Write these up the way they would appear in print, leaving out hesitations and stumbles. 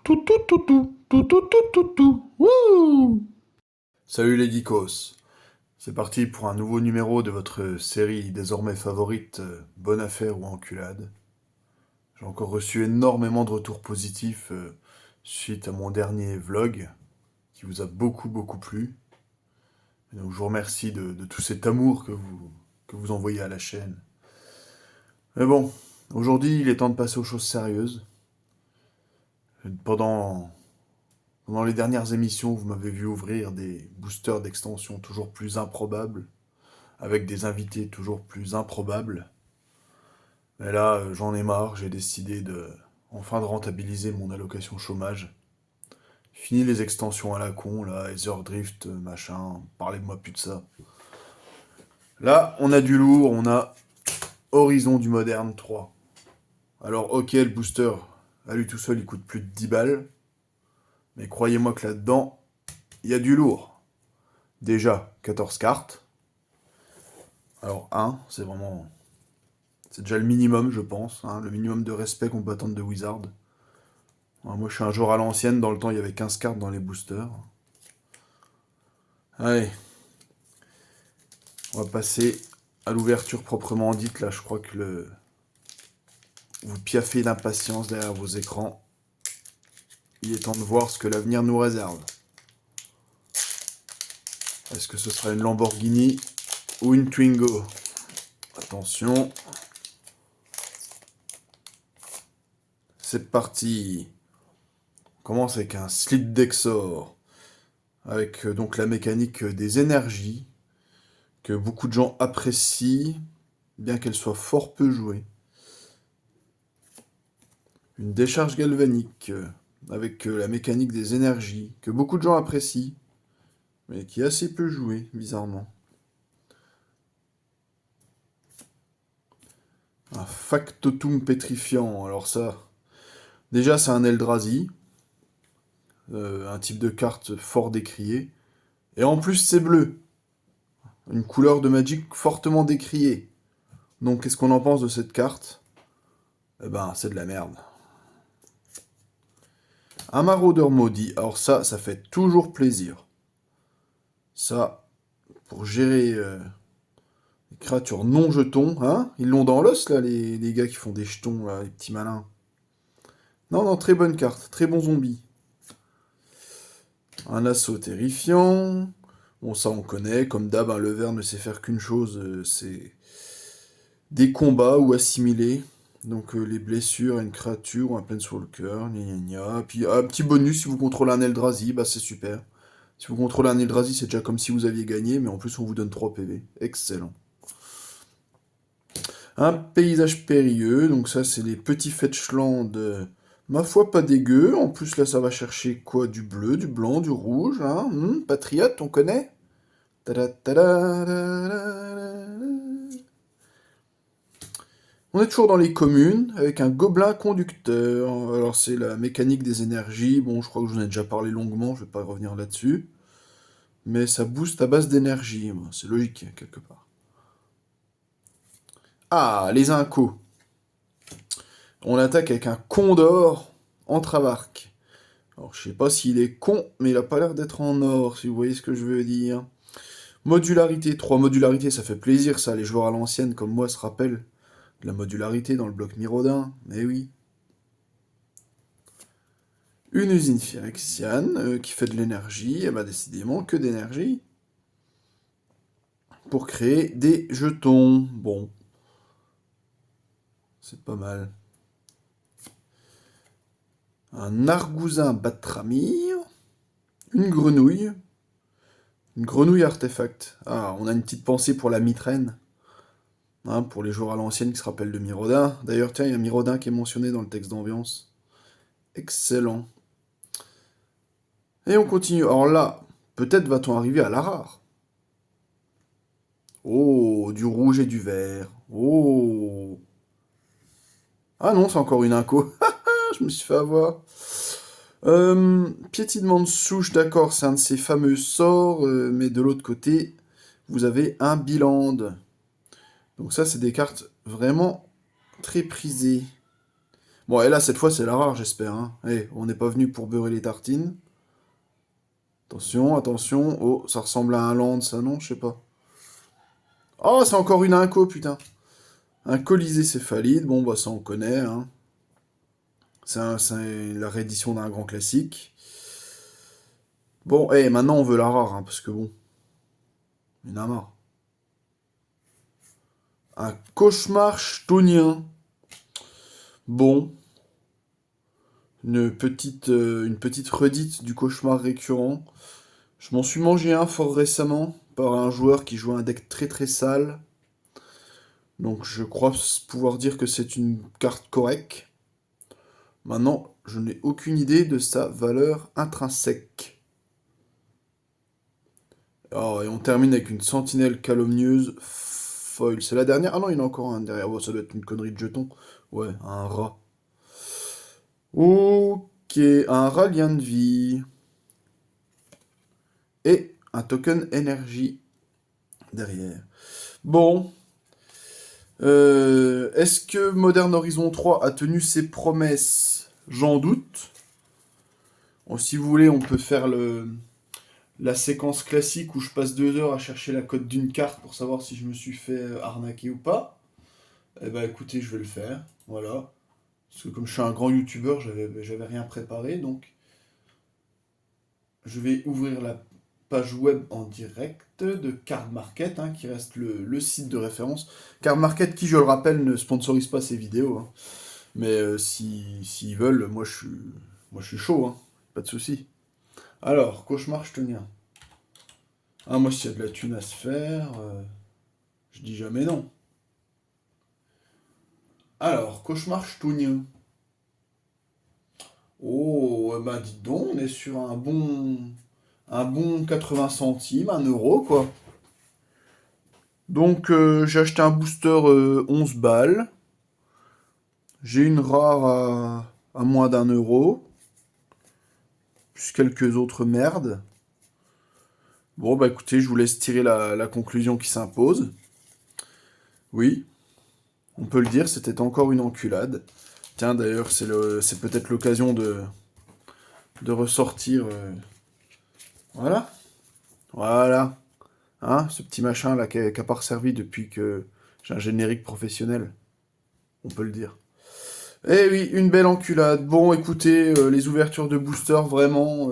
Tout, tout, tout, tout, tout, tout, tout, tout, tout. Wouh. Salut les geekos, c'est parti pour un nouveau numéro de votre série désormais favorite Bonne affaire ou enculade. J'ai encore reçu énormément de retours positifs suite à mon dernier vlog qui vous a beaucoup plu. Et donc je vous remercie de tout cet amour que vous envoyez à la chaîne. Mais bon, aujourd'hui il est temps de passer aux choses sérieuses. Pendant, pendant les dernières émissions, vous m'avez vu ouvrir des boosters d'extension toujours plus improbables, avec des invités toujours plus improbables. Mais là, j'en ai marre, j'ai décidé enfin de rentabiliser mon allocation chômage. Fini les extensions à la con, là, Etherdrift, machin, parlez-moi plus de ça. Là, on a du lourd, on a Horizon du Moderne 3. Alors, ok, le booster, à lui tout seul, il coûte plus de 10 balles. Mais croyez-moi que là-dedans, il y a du lourd. Déjà, 14 cartes. Alors, c'est vraiment... C'est déjà le minimum, je pense, hein, le minimum de respect qu'on peut attendre de Wizard. Alors, moi, je suis un joueur à l'ancienne, dans le temps, il y avait 15 cartes dans les boosters. Allez, on va passer à l'ouverture proprement dite. Là, je crois que vous piaffez d'impatience derrière vos écrans. Il est temps de voir ce que l'avenir nous réserve. Est-ce que ce sera une Lamborghini ou une Twingo? Attention. C'est parti. On commence avec un Slip d'Exor. Avec donc la mécanique des énergies, que beaucoup de gens apprécient, bien qu'elle soit fort peu jouée. Une décharge galvanique, avec la mécanique des énergies, que beaucoup de gens apprécient, mais qui est assez peu jouée, bizarrement. Un factotum pétrifiant, alors ça... Déjà, c'est un Eldrazi, un type de carte fort décrié, et en plus, c'est bleu. Une couleur de Magic fortement décriée. Donc, qu'est-ce qu'on en pense de cette carte? Eh ben, c'est de la merde. Un maraudeur maudit, alors ça fait toujours plaisir. Ça, pour gérer les créatures non jetons, hein? Ils l'ont dans l'os, là, les gars qui font des jetons, là, les petits malins. Non, non, très bonne carte, très bon zombie. Un assaut terrifiant. Bon, ça on connaît, comme d'hab, un lever ne sait faire qu'une chose, c'est des combats ou assimiler. Donc les blessures à une créature ou un planeswalker, gna gna gna. Puis un petit bonus si vous contrôlez un Eldrazi, bah c'est super. Si vous contrôlez un Eldrazi, c'est déjà comme si vous aviez gagné, mais en plus on vous donne 3 PV. Excellent. Un paysage périlleux, donc ça c'est les petits fetchlands, ma foi pas dégueu. En plus là ça va chercher quoi? Du bleu, du blanc, du rouge, hein? Patriote, on connaît? On est toujours dans les communes, avec un gobelin conducteur. Alors c'est la mécanique des énergies, bon je crois que je vous en ai déjà parlé longuement, je vais pas revenir là-dessus. Mais ça booste à base d'énergie, c'est logique quelque part. Ah, les incos. On attaque avec un condor en travarque. Alors je sais pas s'il est con, mais il a pas l'air d'être en or, si vous voyez ce que je veux dire. Modularité, 3 modularités, ça fait plaisir ça, les joueurs à l'ancienne comme moi se rappellent de la modularité dans le bloc Miraudin, mais oui. Une usine Phyrexiane qui fait de l'énergie, et bah décidément que d'énergie. Pour créer des jetons. Bon, c'est pas mal. Un argousin Batramir. Une grenouille. Une grenouille artefact. Ah, on a une petite pensée pour la mitraine. Hein, pour les joueurs à l'ancienne qui se rappellent de Mirodin. D'ailleurs, tiens, il y a Mirodin qui est mentionné dans le texte d'ambiance. Excellent. Et on continue. Alors là, peut-être va-t-on arriver à la rare. Oh, du rouge et du vert. Oh. Ah non, c'est encore une inco. Je me suis fait avoir. Piétinement de souche, d'accord, c'est un de ces fameux sorts, mais de l'autre côté, vous avez un biland. Donc ça, c'est des cartes vraiment très prisées. Bon, et là, cette fois, c'est la rare, j'espère, hein. Eh, on n'est pas venu pour beurrer les tartines. Attention, attention. Oh, ça ressemble à un land, ça, non? Je sais pas. Oh, c'est encore une inco, putain. Un colisée céphalide. Bon, bah, ça, on connaît, hein. C'est la réédition d'un grand classique. Bon, eh, maintenant, on veut la rare, hein, parce que bon, il y en a marre. Un cauchemar chtonien. Bon, une petite redite du cauchemar récurrent. Je m'en suis mangé un fort récemment par un joueur qui jouait un deck très très sale. Donc je crois pouvoir dire que c'est une carte correcte. Maintenant, je n'ai aucune idée de sa valeur intrinsèque. Oh, et on termine avec une sentinelle calomnieuse foil. C'est la dernière? Ah non, il y en a encore un derrière. Oh, ça doit être une connerie de jeton. Ouais, un rat. Ok, un ralien de vie. Et un token énergie derrière. Bon. Est-ce que Modern Horizon 3 a tenu ses promesses? J'en doute. Bon, si vous voulez, on peut faire la séquence classique où je passe 2 heures à chercher la cote d'une carte pour savoir si je me suis fait arnaquer ou pas. Eh ben écoutez, je vais le faire. Voilà. Parce que comme je suis un grand youtubeur, j'avais rien préparé, donc je vais ouvrir la page web en direct de Card Market, hein, qui reste le site de référence. Card Market, qui, je le rappelle, ne sponsorise pas ses vidéos, hein. Mais s'ils veulent, moi je suis chaud, hein. Pas de souci. Alors, cauchemar chtonien. Ah, moi, s'il y a de la thune à se faire, je dis jamais non. Alors, cauchemar chtonien. Oh, eh ben dites donc, on est sur un bon 80 centimes, 1 euro, quoi. Donc, j'ai acheté un booster 11 balles. J'ai une rare à moins d'1 euro. Plus quelques autres merdes. Bon, bah écoutez, je vous laisse tirer la conclusion qui s'impose. Oui, on peut le dire, c'était encore une enculade. Tiens, d'ailleurs, c'est peut-être l'occasion de ressortir. Voilà, voilà. Hein, ce petit machin là qui a pas resservi depuis que j'ai un générique professionnel. On peut le dire. Eh oui, une belle enculade. Bon, écoutez, les ouvertures de booster, vraiment,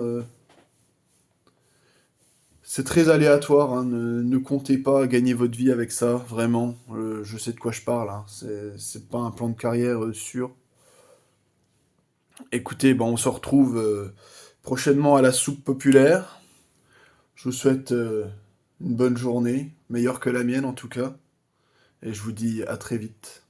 c'est très aléatoire, hein. Ne comptez pas gagner votre vie avec ça, vraiment. Je sais de quoi je parle, hein. C'est pas un plan de carrière sûr. Écoutez, bon, on se retrouve prochainement à la soupe populaire. Je vous souhaite une bonne journée, meilleure que la mienne en tout cas, et je vous dis à très vite.